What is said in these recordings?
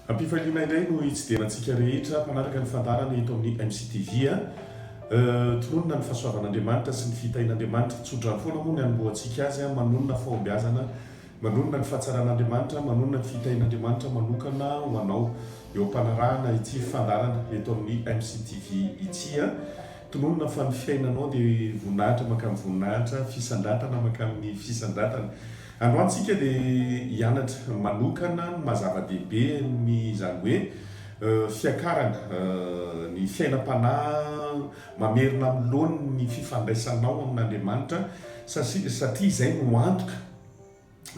ampifaliana indray no itsydenantsika rehetra mpanaraka ny fandarana eto amin'ny MCTV tononona ny fahasoavan'Andriamanitra sy ny fitahin'Andriamanitra tsodrany foana moa ny anomboantsika azy manonona fahombiazana manonona ny fahatsaran'Andriamanitra manonona ny fitahin'Andriamanitra manokana ho anao eo ampanarahana ity fandarana eto amin'ny MCTV ity tononona fa ny fiainanao dia voninahitra makamy voninahitra fisandratana makamy fisandratana androantsika dia hianatra manokana mazava-dehibe ny zany hoe fiakarana ny fiainam-panahy mamerina amin'lohany ny fifandraisanao amin'Andriamanitra satria izay no antoka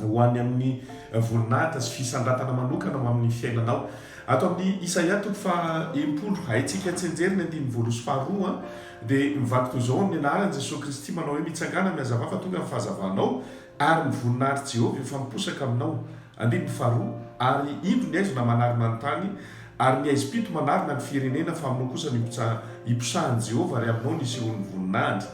ho any amin'ny voninahitra sy fisandratana manokana amin'ny fiainanao. Ato amin'ny Isaia toko fa 70 haitsika tsenjerina 5:2 dia mivaky toy izao amin'ny anaran'i Jesosy Kristy manao hoe mitsangana miazava fa tonga ny fahazavanao ary ny voninahitry Jehovah efa miposaka aminao. 2 ary indro ny aizo na manarina ny tany ary ny aizo-pito manarina ny firenena fa aminao kosa hiposahany Jehovah ary aminao nisehon'ny voninahitra.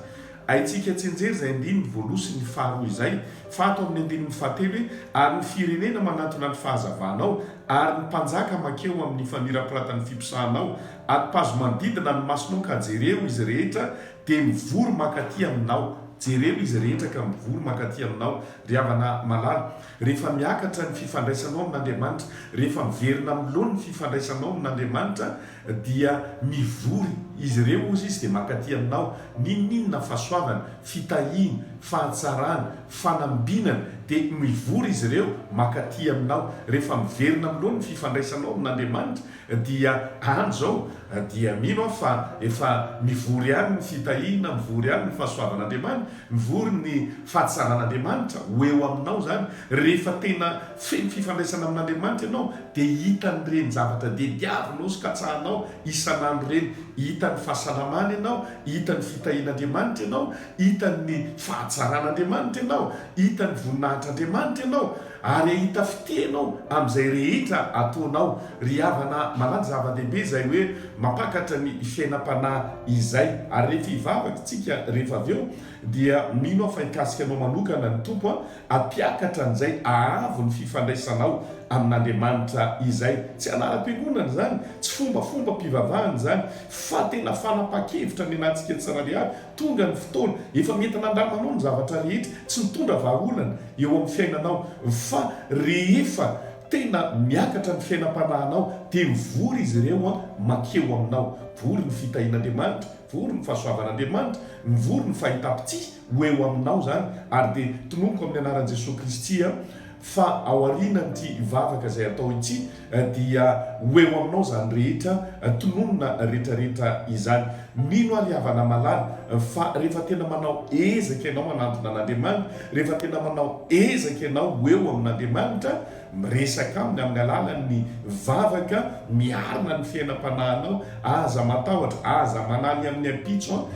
Haitsika tsenjery izay 1:2 sy ny 2 izay fa ato amin'ny 1:3 hoe ary ny firenena manantona ny fahazavanao ary ny mpanjaka makeo amin'ny fanirapiratany fiposahanao aty-pazo manodidina ny masonao ka jereo izy rehetra dia mivory makaty aminao. Jereo izy rehetra ka mivory makaty aminao. Ry havana malala, rehefa miakatra ny fifandraisanao amin'Andriamanitra, rehefa miverina amin'lohany ny fifandraisanao amin'Andriamanitra dia mivory izy ireo ozy izy dia makaty aminao. Ninninona fahasoavana, fitahina, fahatsarana, fanambinana dia mivory izy ireo makaty aminao. Rehefa miverina amin'lohany ny fifandraisanao amin'Andriamanitra dia andro zao dia mino fa efa mivory ihany ny fitahina, mivory ihany ny fahasoavan'Andriamanitra, mivory ny fahatsaran'Andriamanitra ho eo aminao zany. Rehefa tena feno fifandraisana amin'Andriamanitra ianao dia hitan'ireny zavatra diavinao sy katsahanao isan'andro reny. Hitan'ny fahasalamana ianao, hitan'ny fitahin'Andriamanitra ianao, hitan'ny fahatsaran'Andriamanitra ianao, hitan'ny voninahitr'Andriamanitra ianao ary hita fitenao amin'izay rehetra ataonao. Ry havana malala zava-dehibe izay hoe mampakatra ny fiainam-panahy izay. Ary rehefa hivavaka tsika rehefa avy eo dia mino fa hikasika anao manokana ny tompo hampiakatra an'izay ahavo ny fifandraisanao amin'Andriamanitra izay. Tsy anara-piangonana zany, tsy fombafomba mpivavahana zany, fa tena fanapa-kevitra ny anatsika tsirairay avy. Tonga ny fotoana efa mety nandramanao ny zavatra rehetra, tsy mitondra vahaolana eo amin'ny fiainanao, fa rehefa tena miakatra ny fiainam-panahinao dia mivory izy ireo makeo aminao. Vory ny fitahin'Andriamanitra, vory ny fahasoavan'Andriamanitra, mivory ny fahitampitsia ho eo aminao zany. Ary dia tonomboko amin'ny anaran'i Jesosy Kristy fa ao aorianan'ity vavaka izay atao ity dia ho eo aminao zany rehetra tononona rehetrarehetra izany. Mino ary havana malala fa rehefa tena manao ezaka ianao manantona an'Andriamanitra, rehefa tena manao ezaka ianao ho eo amin'Andriamanitra, miresaka aminy amin'ny alalan'ny vavaka miarina ny fiainam-panahinao, aza matahotra, aza manany amin'ny ampitso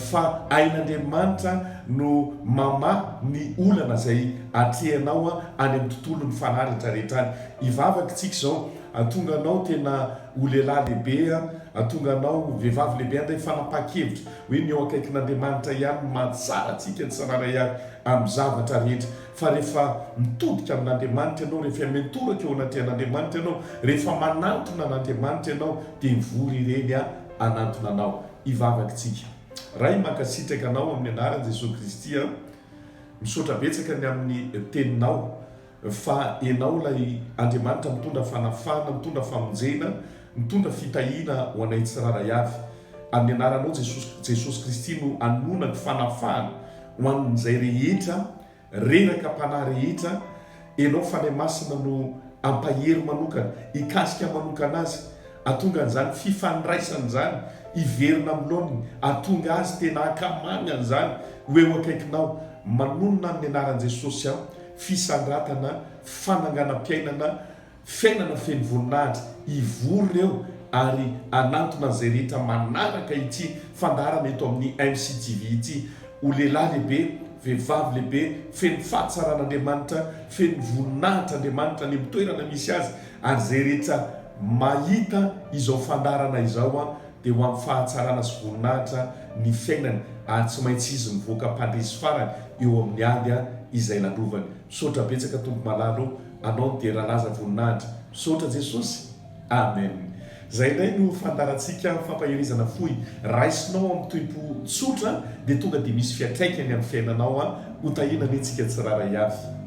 fa ain'Andriamanitra no mama ny olana izay atrehanao any amin'ny tontolon'ny fanahy rehetrarehetra any. Hivavaka tsika izao atonga anao tena ho lehilahy lehibe, atonga anao vehivavy lehibe anday fanapa-kevitra hoe ny eo akaikin'Andriamanitra ihany mahatsara antsika tsiraray avy amin'ny zavatra rehetra. Fa rehefa mitodika amin'Andriamanitra ianao, rehefa mentoraka eo anatrehan'Andriamanitra ianao, rehefa manantona an'Andriamanitra ianao dia mivory ireny anantona anao. Hivavaka tsika raha mankasitraka anao amin'ny anaran'i Jesosy Kristy misaotra betsaka ny amin'ny teninao fa ianao ilay Andriamanitra mitondra fanafana, mitondra famonjena, mitondra fitahina ho anay tsiraray avy. Amin'ny anaranao Jesosy Kristy no anona ny fanafana ho an'izay rehetra reraka panahy rehetra. Ianao fanay masina no ampahery manokana, hikasika manokana azy, atonga an'izany fifandraisana zany hiverina amin'lohany, atonga azy tena akamany an'izany ho eo akaikinao. Manonona amin'ny anaran'i Jesosy fisandratana, fananganam-piainana, fiainana feno voninahitra hivory ireo ary anantona an'izay rehetra manaraka ity fandarana eto amin'ny MCTV ity. Ho lehilahy lehibe, vehivavy lehibe, feno fahatsaran'Andriamanitra, feno voninahitr'Andriamanitra ny mitoerana misy azy. Ary izay rehetra mahita izao fandarana izao dia ho amin'ny fahatsarana sy voninahitra ny fiainana ary tsy maintsy izy mivoaka mpandresy farany eo amin'ny ady izay lalovany. Misaotra betsaka tompo malalo anao dia rahalaza voninahitra. Misaotra Jesosy. amen. Zay ndray no fandarantsika fampahirizana foy raisinao amin'ny toimpo tsotra dia tonga dia misy fiatraikany amin'ny fiainanao a ho tahina ny antsika tsirara iaby.